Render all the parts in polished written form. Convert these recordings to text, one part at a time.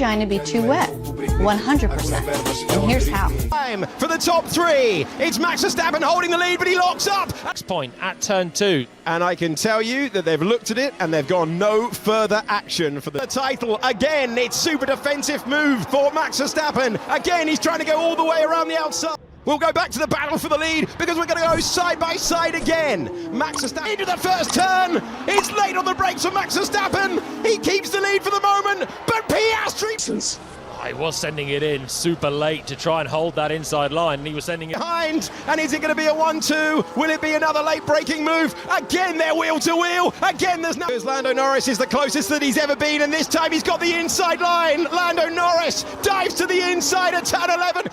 going to be too wet. 100%. And here's how. Time for the top three. It's Max Verstappen holding the lead, but he locks up. Next point at turn 2. And I can tell you that they've looked at it and they've gone no further action for the title. Again, it's super defensive move for Max Verstappen. Again, he's trying to go all the way around the outside. We'll go back to the battle for the lead because we're going to go side by side again. Max Verstappen into the first turn. It's late on the brakes for Max Verstappen. He keeps the lead for the moment, but Piastri... I was sending it in super late to try and hold that inside line, and he was sending it behind. And is it going to be a 1-2? Will it be another late braking move? Again, they're wheel to wheel. Again, there's no... Lando Norris is the closest that he's ever been, and this time he's got the inside line. Lando Norris dives to the inside at turn 11.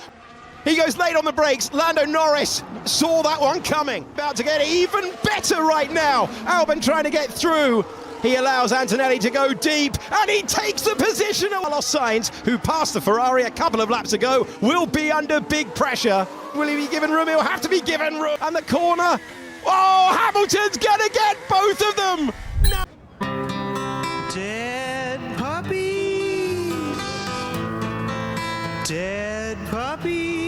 He goes late on the brakes. Lando Norris saw that one coming. About to get even better right now. Albon trying to get through. He allows Antonelli to go deep, and he takes the position. Carlos Sainz, who passed the Ferrari a couple of laps ago, will be under big pressure. Will he be given room? He'll have to be given room. And the corner. Oh, Hamilton's gonna get both of them. No. Dead puppies. Dead puppies.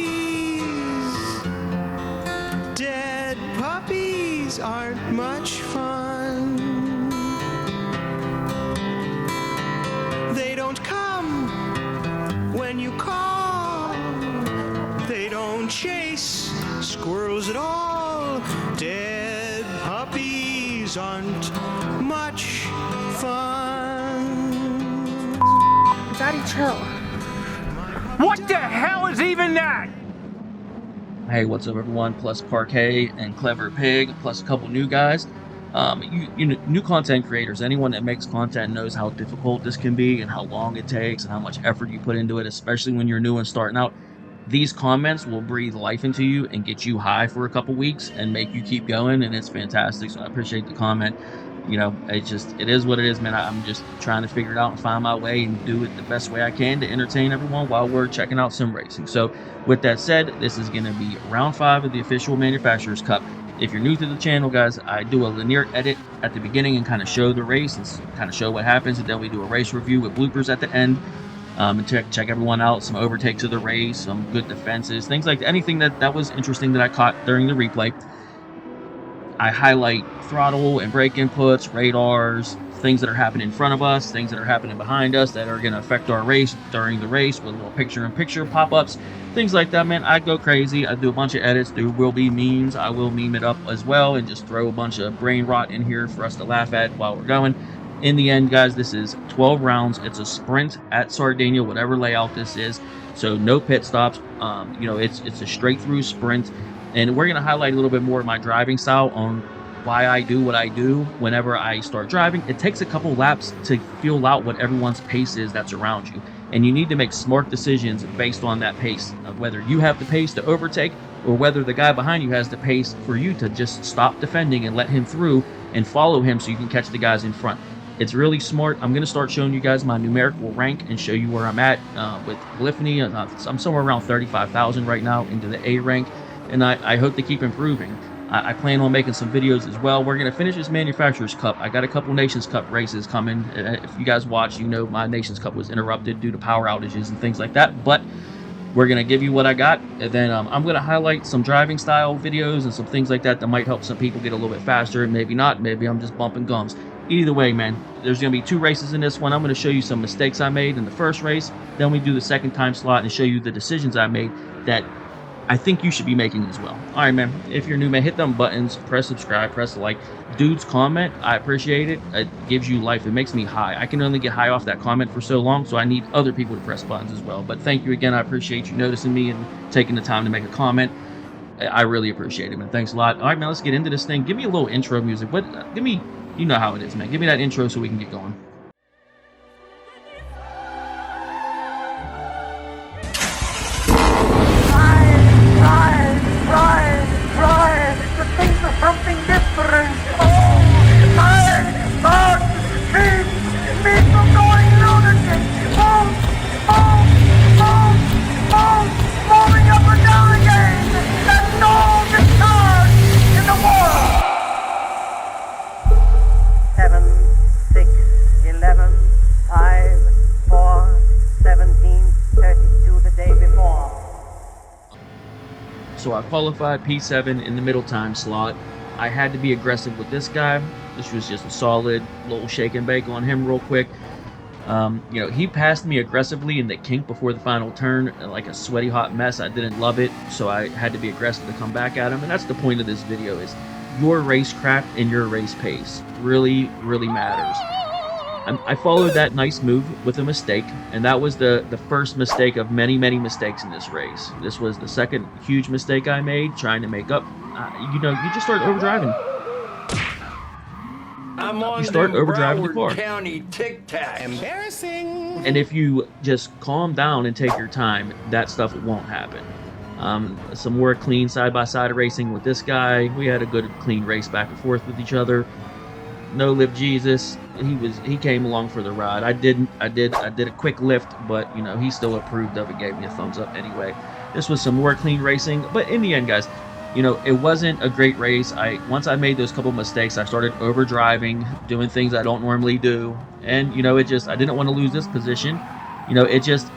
Dead puppies aren't much fun. They don't come when you call. They don't chase squirrels at all. Dead puppies aren't much fun. Daddy, chill. What the hell is even that? Hey, what's up everyone? Plus Parquet and Clever Pig, plus a couple new guys. New content creators, anyone that makes content knows how difficult this can be and how long it takes and how much effort you put into it, especially when you're new and starting out. These comments will breathe life into you and get you high for a couple weeks and make you keep going, and it's fantastic. So I appreciate the comment. You know, it is what it is, man. I'm just trying to figure it out and find my way and do it the best way I can to entertain everyone while we're checking out sim racing. So with that said, this is going to be round 5 of the official Manufacturers Cup. If you're new to the channel, guys, I do a linear edit at the beginning and kind of show the race and kind of show what happens, and then we do a race review with bloopers at the end, and check everyone out, some overtakes of the race, some good defenses, things like that. Anything that was interesting that I caught during the replay. I highlight throttle and brake inputs, radars, things that are happening in front of us, things that are happening behind us that are going to affect our race during the race with little picture-in-picture pop-ups, things like that, man. I go crazy. I do a bunch of edits. There will be memes. I will meme it up as well and just throw a bunch of brain rot in here for us to laugh at while we're going. In the end, guys, this is 12 rounds. It's a sprint at Sardinia, whatever layout this is. So no pit stops. It's a straight-through sprint. And we're going to highlight a little bit more of my driving style on why I do what I do whenever I start driving. It takes a couple laps to feel out what everyone's pace is that's around you. And you need to make smart decisions based on that pace, of whether you have the pace to overtake or whether the guy behind you has the pace for you to just stop defending and let him through and follow him so you can catch the guys in front. It's really smart. I'm going to start showing you guys my numerical rank and show you where I'm at with Polyphony. I'm somewhere around 35,000 right now into the A rank, and I hope to keep improving. I plan on making some videos as well. We're going to finish this Manufacturers Cup. I got a couple Nations Cup races coming. If you guys watch, you know my Nations Cup was interrupted due to power outages and things like that. But we're going to give you what I got. And then I'm going to highlight some driving style videos and some things like that might help some people get a little bit faster. Maybe not. Maybe I'm just bumping gums. Either way, man, there's going to be 2 races in this one. I'm going to show you some mistakes I made in the first race. Then we do the second time slot and show you the decisions I made that I think you should be making as well. All right, man. If you're new, man, hit them buttons, press subscribe, press like. Dude's comment, I appreciate it. It gives you life. It makes me high. I can only get high off that comment for so long, so I need other people to press buttons as well. But thank you again. I appreciate you noticing me and taking the time to make a comment. I really appreciate it, man. Thanks a lot. All right, man, let's get into this thing. Give me a little intro music. Give me, you know how it is, man. Give me that intro so we can get going. Ryan, the things are something different. Oh, Ryan, keep from going lunatic. Moving up and down again. That's all the charge in the world. 7, 6, 11, 5, 4, 7. 17:32 the day before. So I qualified P7 in the middle time slot. I had to be aggressive with this guy. This was just a solid little shake and bake on him real quick. You know, he passed me aggressively in the kink before the final turn, like a sweaty hot mess. I didn't love it, so I had to be aggressive to come back at him. And that's the point of this video, is your racecraft and your race pace really matters. I followed that nice move with a mistake, and that was the first mistake of many mistakes in this race. This was the second huge mistake I made, trying to make up. You know, you just start overdriving. You start overdriving the car. County Tic Tacs. Embarrassing. And if you just calm down and take your time, that stuff won't happen. Some more clean side-by-side racing with this guy. We had a good clean race back and forth with each other. No Live Jesus. He came along for the ride. I did a quick lift, but you know, he still approved of it, gave me a thumbs up anyway. This was some more clean racing, but in the end, guys, you know, it wasn't a great race. Once I made those couple mistakes, I started overdriving, doing things I don't normally do, and you know, I didn't want to lose this position. You know, just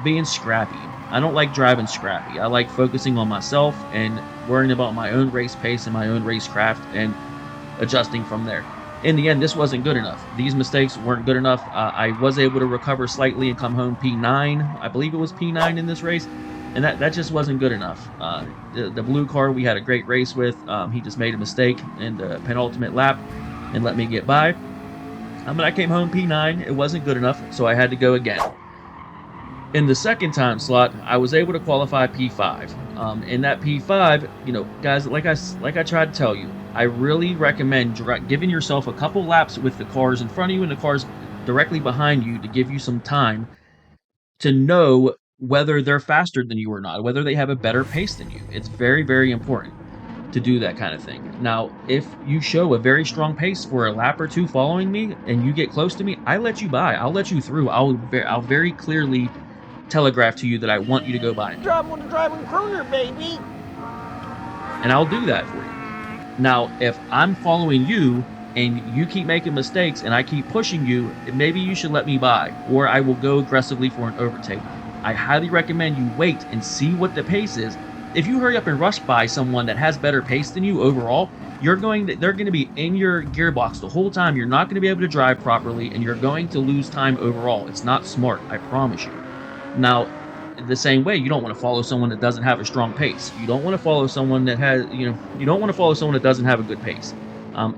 being scrappy. I don't like driving scrappy. I like focusing on myself and worrying about my own race pace and my own racecraft and adjusting from there. In the end, this wasn't good enough. These mistakes weren't good enough. I was able to recover slightly and come home P9. I believe it was P9 in this race. And that just wasn't good enough. The blue car we had a great race with. He just made a mistake in the penultimate lap and let me get by. But I came home P9. It wasn't good enough, so I had to go again. In the second time slot, I was able to qualify P5. In that P5, you know, guys, like I tried to tell you, I really recommend giving yourself a couple laps with the cars in front of you and the cars directly behind you to give you some time to know whether they're faster than you or not, whether they have a better pace than you. It's very important to do that kind of thing. Now, if you show a very strong pace for a lap or two following me and you get close to me, I let you by. I'll let you through. I'll very clearly telegraph to you that I want you to go by me. Job on the driving crooner, baby. And I'll do that for you. Now, if I'm following you and you keep making mistakes and I keep pushing you, maybe you should let me by, or I will go aggressively for an overtake. I highly recommend you wait and see what the pace is. If you hurry up and rush by someone that has better pace than you overall, they're going to be in your gearbox the whole time. You're not going to be able to drive properly, and you're going to lose time overall. It's not smart, I promise you. Now, the same way, you don't want to follow someone that doesn't have a strong pace. You don't want to follow someone that has, you don't want to follow someone that doesn't have a good pace.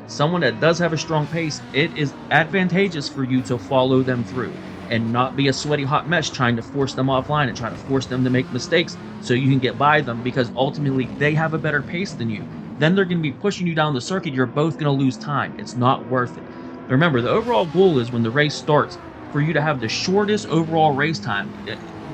Someone that does have a strong pace, it is advantageous for you to follow them through and not be a sweaty hot mess trying to force them offline and trying to force them to make mistakes so you can get by them, because ultimately they have a better pace than you. Then they're going to be pushing you down the circuit. You're both going to lose time. It's not worth it. Remember, the overall goal is when the race starts for you to have the shortest overall race time.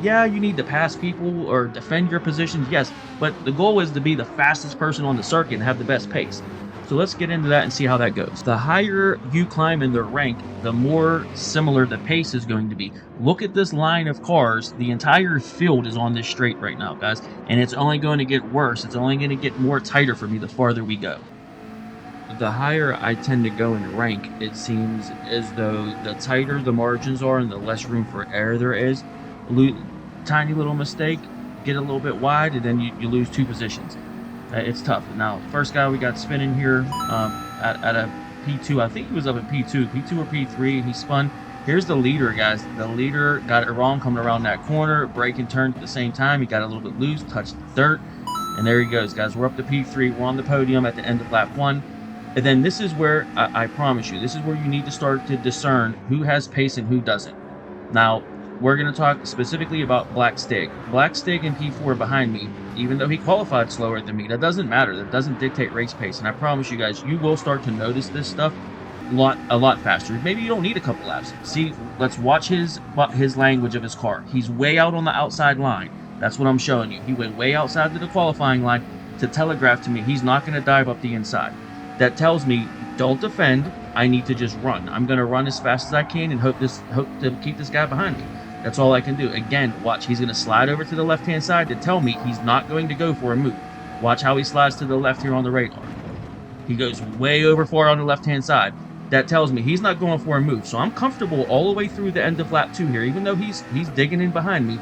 Yeah, you need to pass people or defend your positions, yes, but the goal is to be the fastest person on the circuit and have the best pace. So let's get into that and see how that goes. The higher you climb in the rank, the more similar the pace is going to be. Look at this line of cars. The entire field is on this straight right now, guys, and it's only going to get worse. It's only going to get more tighter for me the farther we go. The higher I tend to go in rank, it seems as though the tighter the margins are and the less room for error there is. Tiny little mistake, get a little bit wide, and then you lose 2 positions. It's tough. Now, first guy we got spinning here at a P2. I think he was up at P2 or P3. He spun. Here's the leader, guys. The leader got it wrong coming around that corner. Brake and turn at the same time. He got a little bit loose, touched the dirt, and there he goes, guys. We're up to P3. We're on the podium at the end of lap 1. And then this is where, I promise you, this is where you need to start to discern who has pace and who doesn't. Now, we're going to talk specifically about Black Stig. Black Stig in P4 behind me, even though he qualified slower than me, that doesn't matter. That doesn't dictate race pace. And I promise you guys, you will start to notice this stuff a lot faster. Maybe you don't need a couple laps. See, let's watch his language of his car. He's way out on the outside line. That's what I'm showing you. He went way outside to the qualifying line to telegraph to me he's not going to dive up the inside. That tells me, don't defend. I need to just run. I'm going to run as fast as I can and hope to keep this guy behind me. That's all I can do. Again, watch. He's going to slide over to the left-hand side to tell me he's not going to go for a move. Watch how he slides to the left here on the radar. He goes way over far on the left-hand side. that tells me he's not going for a move. So I'm comfortable all the way through the end of lap 2 here, even though he's digging in behind me.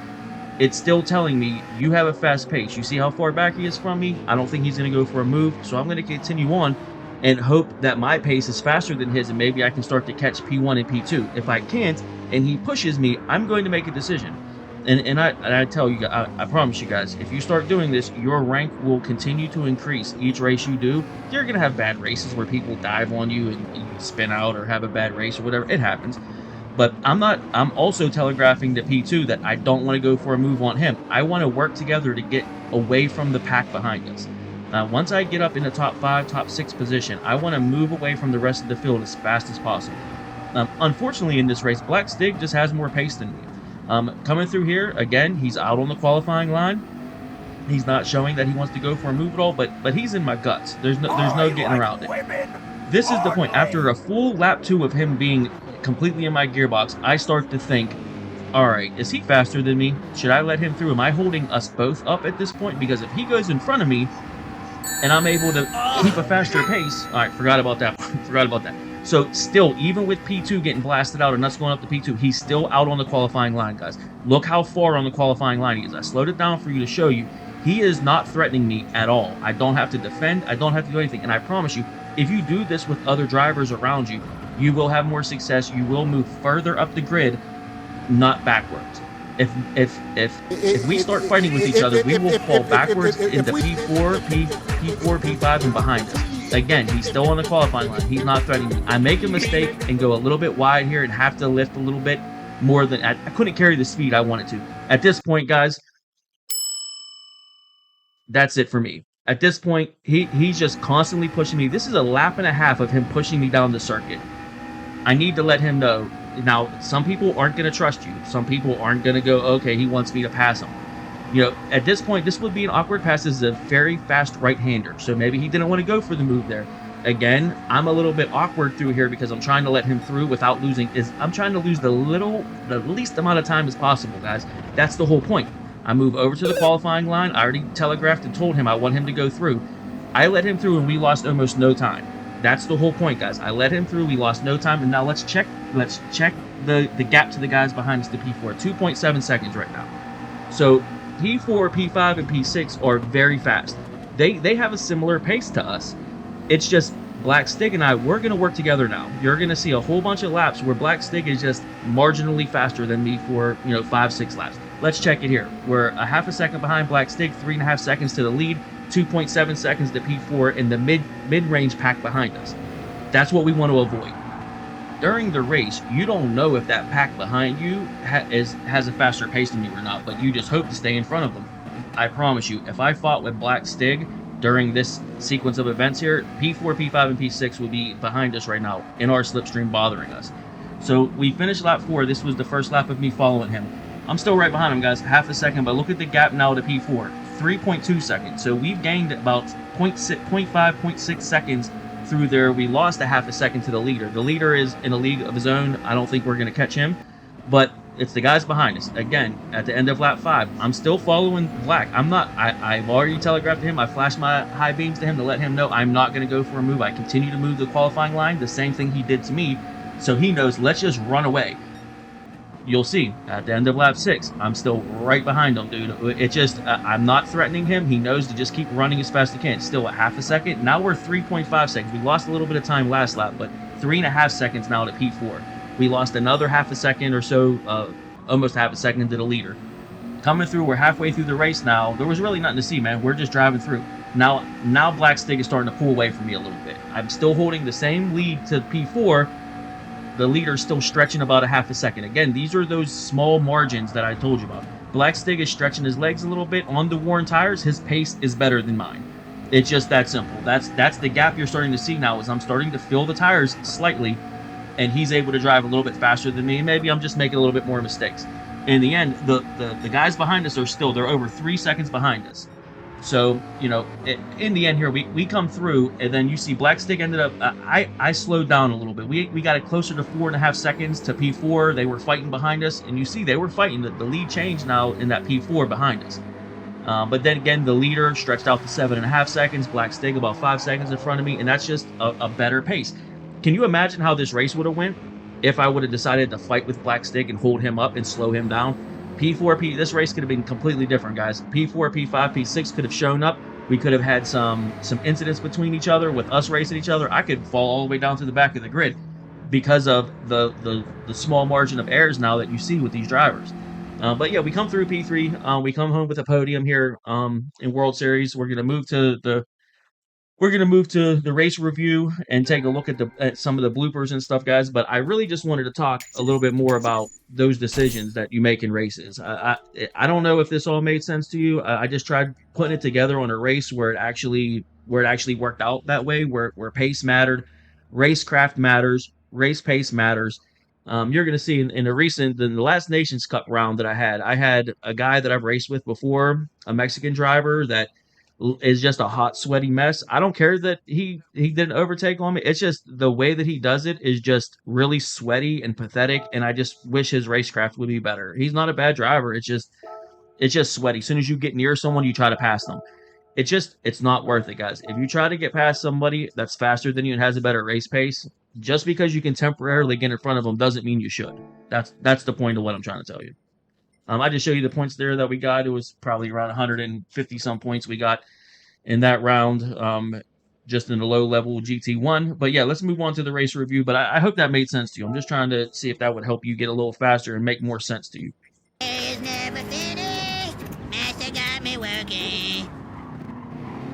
It's still telling me you have a fast pace. You see how far back he is from me? I don't think he's going to go for a move, so I'm going to continue on and hope that my pace is faster than his, and maybe I can start to catch P1 and P2. If I can't, and he pushes me, I'm going to make a decision. And I tell you, I promise you guys, if you start doing this, your rank will continue to increase each race you do. You're going to have bad races where people dive on you and you spin out or have a bad race or whatever. It happens. But I'm also telegraphing to P2 that I don't want to go for a move on him. I want to work together to get away from the pack behind us. Once I get up in the top 5, top 6 position, I want to move away from the rest of the field as fast as possible. Unfortunately, in this race, Black Stig just has more pace than me. Coming through here, again, he's out on the qualifying line. He's not showing that he wants to go for a move at all, but he's in my guts. There's no getting around it. This is the point. After a full lap 2 of him being completely in my gearbox, I start to think, all right, is he faster than me? Should I let him through? Am I holding us both up at this point? Because if he goes in front of me and I'm able to keep a faster pace, all right, forgot about that. Forgot about that. So still, even with P2 getting blasted out and us going up to P2, he's still out on the qualifying line, guys. Look how far on the qualifying line he is. I slowed it down for you to show you. He is not threatening me at all. I don't have to defend. I don't have to do anything. And I promise you, if you do this with other drivers around you, you will have more success. You will move further up the grid, not backwards. If we start fighting with each other, we will fall backwards into P4, P5, and behind us. Again, he's still on the qualifying line. He's not threatening me. I make a mistake and go a little bit wide here and have to lift a little bit more than I couldn't carry the speed I wanted to. At this point, guys, that's it for me. At this point, he's just constantly pushing me. This is a lap and a half of him pushing me down the circuit. I need to let him know. Now, some people aren't going to trust you. Some people aren't going to go, okay, he wants me to pass him. You know, at this point, this would be an awkward pass. This is a very fast right-hander, so maybe he didn't want to go for the move there. Again, I'm a little bit awkward through here because I'm trying to let him through without losing. I'm trying to lose the least amount of time as possible, guys. That's the whole point. I move over to the qualifying line. I already telegraphed and told him I want him to go through. I let him through and we lost almost no time. That's the whole point, guys. I let him through. We lost no time. And now let's check the gap to the guys behind us, the P4. 2.7 seconds right now. So P4, P5, and P6 are very fast. They have a similar pace to us. It's just Black Stig and I, we're going to work together now. You're going to see a whole bunch of laps where Black Stig is just marginally faster than me for, 5-6 laps. Let's check it here. We're a half a second behind Black Stig, 3.5 seconds to the lead, 2.7 seconds to P4 in the mid-range pack behind us. That's what we want to avoid. During the race, you don't know if that pack behind you has a faster pace than you or not, but you just hope to stay in front of them. I promise you, if I fought with Black Stig during this sequence of events here, P4, P5, and P6 would be behind us right now in our slipstream bothering us. So we finished lap 4. This was the first lap of me following him. I'm still right behind him, guys, half a second, but look at the gap now to P4, 3.2 seconds. So we've gained about 0.6 seconds through there. We lost a half a second to the leader. The leader is in a league of his own. I don't think we're going to catch him, but it's the guys behind us. Again, at the end of lap 5, I'm still following Black. I've already telegraphed to him. I flashed my high beams to him to let him know I'm not going to go for a move. I continue to move the qualifying line, the same thing he did to me, so he knows, let's just run away. You'll see, at the end of lap 6, I'm still right behind him, dude. It just, I'm not threatening him. He knows to just keep running as fast as he can. Still a half a second. Now we're 3.5 seconds. We lost a little bit of time last lap, but 3.5 seconds now to P4. We lost another half a second or so, almost half a second to the leader. Coming through, we're halfway through the race now. There was really nothing to see, man. We're just driving through. Now Black Stig is starting to pull away from me a little bit. I'm still holding the same lead to P4. The leader's still stretching about a half a second. Again, these are those small margins that I told you about. Black Stig is stretching his legs a little bit on the worn tires. His pace is better than mine. It's just that simple. That's the gap you're starting to see now, is I'm starting to fill the tires slightly, and he's able to drive a little bit faster than me. Maybe I'm just making a little bit more mistakes. In the end, the guys behind us they're over 3 seconds behind us. So, in the end here, we come through, and then you see Black Stig ended up, I slowed down a little bit. We got it closer to 4.5 seconds to P4. They were fighting behind us, and you see they were fighting. The lead changed now in that P4 behind us. But then again, the leader stretched out to 7.5 seconds, Black Stig about 5 seconds in front of me, and that's just a better pace. can you imagine how this race would have went if I would have decided to fight with Black Stick and hold him up and slow him down? This race could have been completely different, guys. P4, P5, P6 could have shown up. We could have had some incidents between each other with us racing each other. I could fall all the way down to the back of the grid because of the small margin of errors now that you see with these drivers. But yeah, we come through P3. We come home with a podium here in World Series. We're gonna move to the race review and take a look at some of the bloopers and stuff, guys. But I really just wanted to talk a little bit more about those decisions that you make in races. I don't know if this all made sense to you. I just tried putting it together on a race where it actually worked out that way, where pace mattered, racecraft matters, race pace matters. You're going to see in the last Nations Cup round that I had a guy that I've raced with before, a Mexican driver that is just a hot, sweaty mess. I don't care that he didn't overtake on me. It's just the way that he does it is just really sweaty and pathetic, and I just wish his racecraft would be better. He's not a bad driver. It's just sweaty. As soon as you get near someone, you try to pass them. It's not worth it, guys. If you try to get past somebody that's faster than you and has a better race pace, just because you can temporarily get in front of them doesn't mean you should. That's the point of what I'm trying to tell you. I just show you the points there that we got. It was probably around 150 some points we got in that round, just in the low level GT1. But yeah, let's move on to the race review. But I hope that made sense to you. I'm just trying to see if that would help you get a little faster and make more sense to you.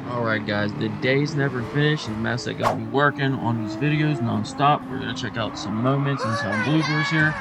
Alright guys, the day's never finished, and Master got me working on these videos non-stop. We're going to check out some moments and some bloopers here.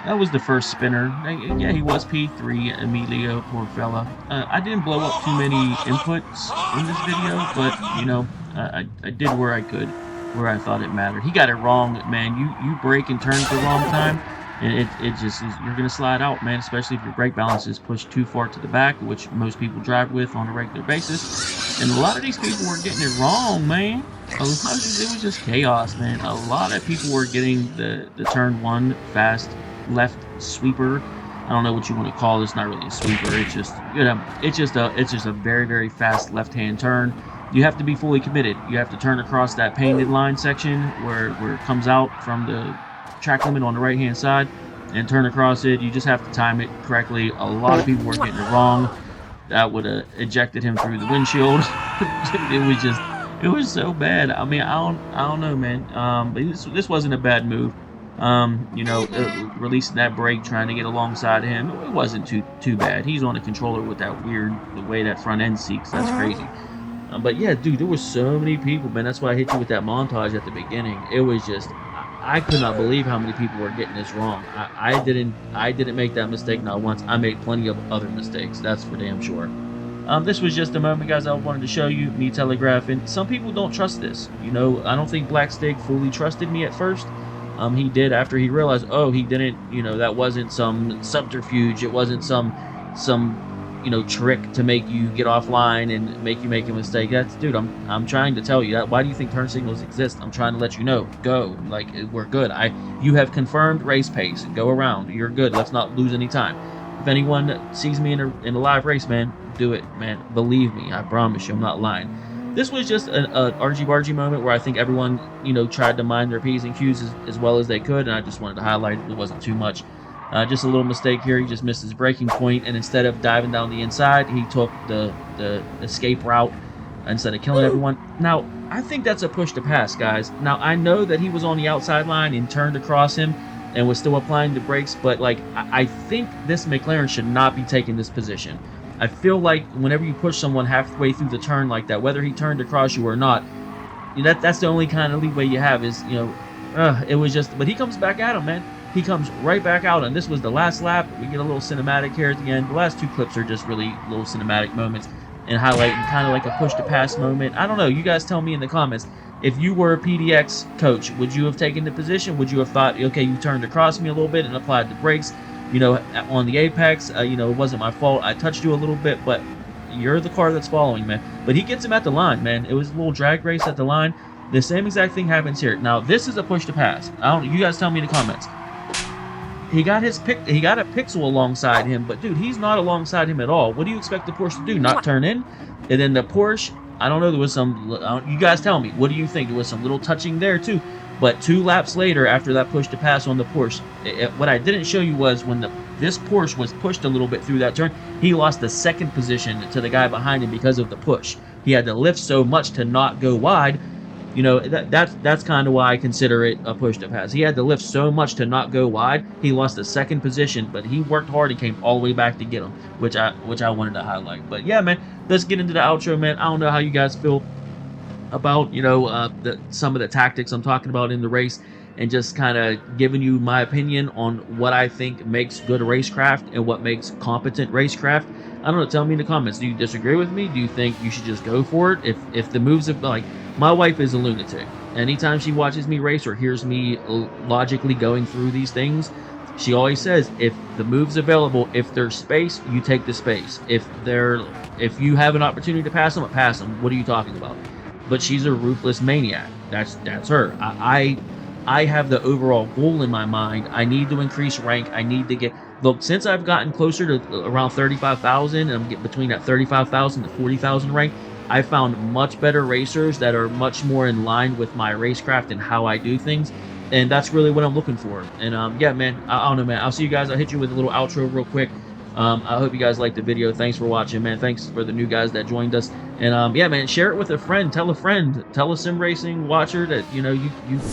That was the first spinner. Yeah, he was P3, Emilio, poor fella. I didn't blow up too many inputs in this video, but, you know, I did where I could, where I thought it mattered. He got it wrong, man. You brake and turn at the wrong time, and it just is, you're going to slide out, man, especially if your brake balance is pushed too far to the back, which most people drive with on a regular basis. And a lot of these people were getting it wrong, man. It was just chaos, man. A lot of people were getting the turn one fast left sweeper. I don't know what you want to call it. It's not really a sweeper. It's just, you know, it's just a very, very fast left-hand turn. You have to be fully committed. You have to turn across that painted line section where it comes out from the track limit on the right-hand side and turn across it. You just have to time it correctly. A lot of people were getting it wrong. That would have ejected him through the windshield. It was so bad. I mean, I don't know, man. But this wasn't a bad move. You know, releasing that brake, trying to get alongside him, it wasn't too bad. He's on a controller with that the way that front end seeks. That's crazy. But yeah, dude, there were so many people, man. That's why I hit you with that montage at the beginning. It was just, I could not believe how many people were getting this wrong. I didn't make that mistake not once. I made plenty of other mistakes. That's for damn sure. This was just a moment, guys, I wanted to show you, me telegraphing. Some people don't trust this. You know, I don't think Black Stick fully trusted me at first. He did after he realized, oh, he didn't, you know, that wasn't some subterfuge. It wasn't some, you know, trick to make you get offline and make you make a mistake. That's, dude, I'm trying to tell you that. Why do you think turn signals exist? I'm trying to let you know. Go. Like, we're good. You have confirmed race pace. Go around. You're good. Let's not lose any time. If anyone sees me in a live race, man, do it, man. Believe me. I promise you, I'm not lying. This was just an argy-bargy moment where I think everyone, you know, tried to mind their P's and Q's as well as they could, and I just wanted to highlight it wasn't too much. Just a little mistake here. He just missed his braking point, and instead of diving down the inside, he took the escape route instead of killing everyone. Now, I think that's a push to pass, guys. Now, I know that he was on the outside line and turned across him and was still applying the brakes, but, like, I think this McLaren should not be taking this position. I feel like whenever you push someone halfway through the turn like that, whether he turned across you or not, that's the only kind of leeway you have is, you know, it was just, but he comes back at him, man. He comes right back out, and this was the last lap. We get a little cinematic here at the end. The last two clips are just really little cinematic moments and highlighting kind of like a push-to-pass moment. I don't know. You guys tell me in the comments. If you were a PDX coach, would you have taken the position? Would you have thought, okay, you turned across me a little bit and applied the brakes? You know, on the apex, you know, it wasn't my fault. I touched you a little bit, but you're the car that's following, man. But he gets him at the line, man. It was a little drag race at the line. The same exact thing happens here. Now, this is a push to pass. You guys tell me in the comments. He got a pixel alongside him, but dude, he's not alongside him at all. What do you expect the Porsche to do? Not turn in? And then the Porsche, I don't know, there was some, you guys tell me, what do you think? There was some little touching there too. But 2 laps later, after that push to pass on the Porsche, what I didn't show you was when this Porsche was pushed a little bit through that turn, he lost the 2nd position to the guy behind him because of the push. He had to lift so much to not go wide. You know, that's kind of why I consider it a push to pass. He had to lift so much to not go wide. He lost the 2nd position, but he worked hard and came all the way back to get him, which I wanted to highlight. But yeah, man, let's get into the outro, man. I don't know how you guys feel about, you know, some of the tactics I'm talking about in the race, and just kind of giving you my opinion on what I think makes good racecraft and what makes competent racecraft. I don't know, tell me in the comments, do you disagree with me? Do you think you should just go for it? If the moves have, like, my wife is a lunatic. Anytime she watches me race or hears me logically going through these things, she always says, if the move's available, if there's space, you take the space. If you have an opportunity to pass them, pass them. What are you talking about? But she's a ruthless maniac. That's her. I have the overall goal in my mind. I need to increase rank. I need to get... Look, since I've gotten closer to around 35,000, and I'm getting between that 35,000 to 40,000 rank, I found much better racers that are much more in line with my racecraft and how I do things. And that's really what I'm looking for. And yeah, man, I don't know, man. I'll see you guys. I'll hit you with a little outro real quick. I hope you guys liked the video. Thanks for watching, man. Thanks for the new guys that joined us. And yeah, man, share it with a friend. Tell a friend. Tell a sim racing watcher that, you know, you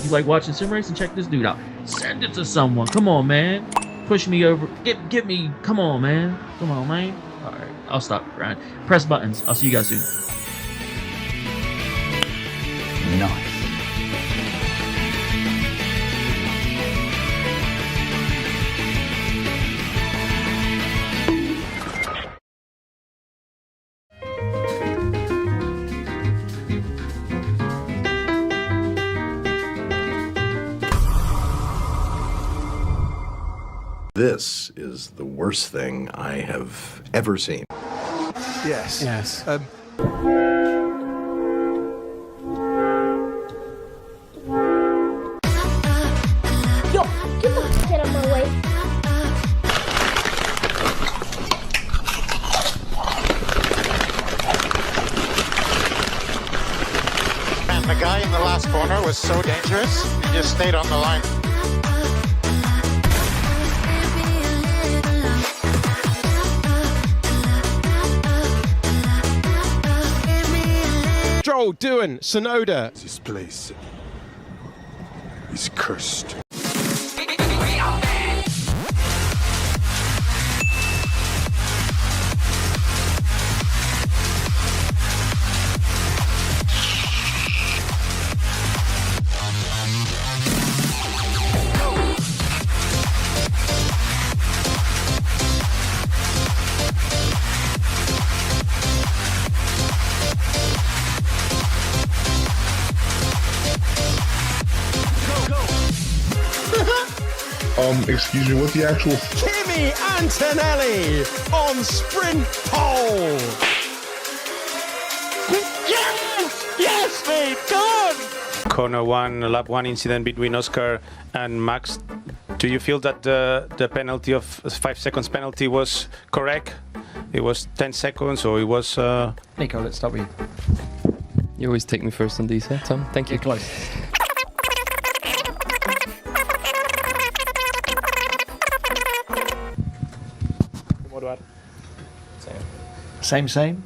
like watching sim racing. Check this dude out. Send it to someone. Come on, man. Push me over. Get me. Come on, man. Come on, man. All right, I'll stop, Ryan. Press buttons. I'll see you guys soon. Nice. This is the worst thing I have ever seen. Yes. Yes. Yo, get the shit out of my way. Man, the guy in the last corner was so dangerous. He just stayed on the line. Joel, Doohan, Sonoda. This place is cursed. Excuse me, what the actual... Kimi Antonelli on sprint pole. Yes! Yes, mate! Come on! Corner 1, lap 1 incident between Oscar and Max. Do you feel that the penalty of 5 seconds penalty was correct? It was 10 seconds, or it was... Nico, let's start with you. You always take me first on these, huh, Tom? Thank you. You're close. Same.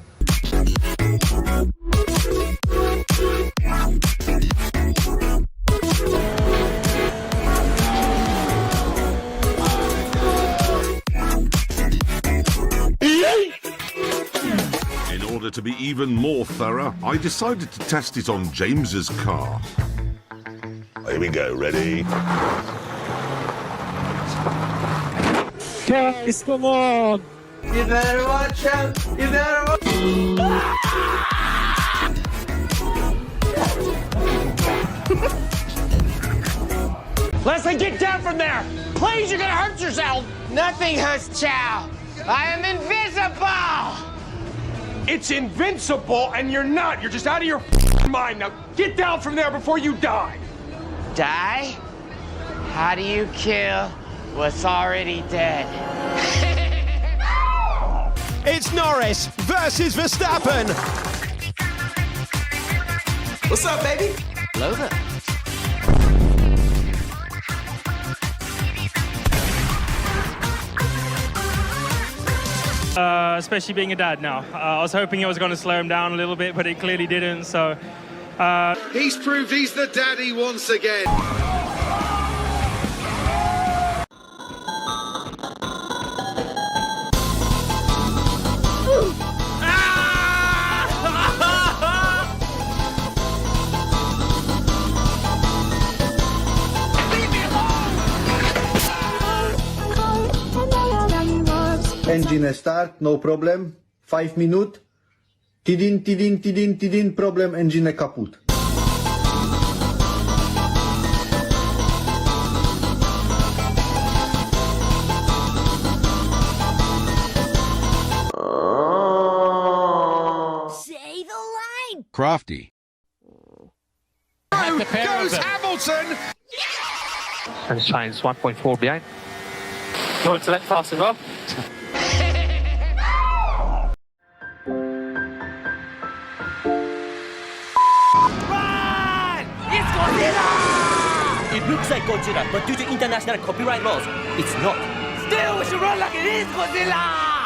In order to be even more thorough, I decided to test it on James's car. Here we go, ready? Guys, come on! You better watch out. You better watch Leslie, get down from there! Please, you're gonna hurt yourself! Nothing hurts Chow. I am invisible. It's invincible, and you're not. You're just out of your mind. Now, get down from there before you die. Die? How do you kill what's already dead? It's Norris versus Verstappen. What's up, baby? Hello there. Especially being a dad now. I was hoping it was going to slow him down a little bit, but it clearly didn't. So he's proved he's the daddy once again. Engine start, no problem. 5 minutes. Tidin, problem, engine kaput. Say the line! Crofty. Goes Hamilton! And Shine's 1.4 behind. Going to let fast as well. It looks like Godzilla, but due to international copyright laws, it's not. Still, we should run like it is Godzilla!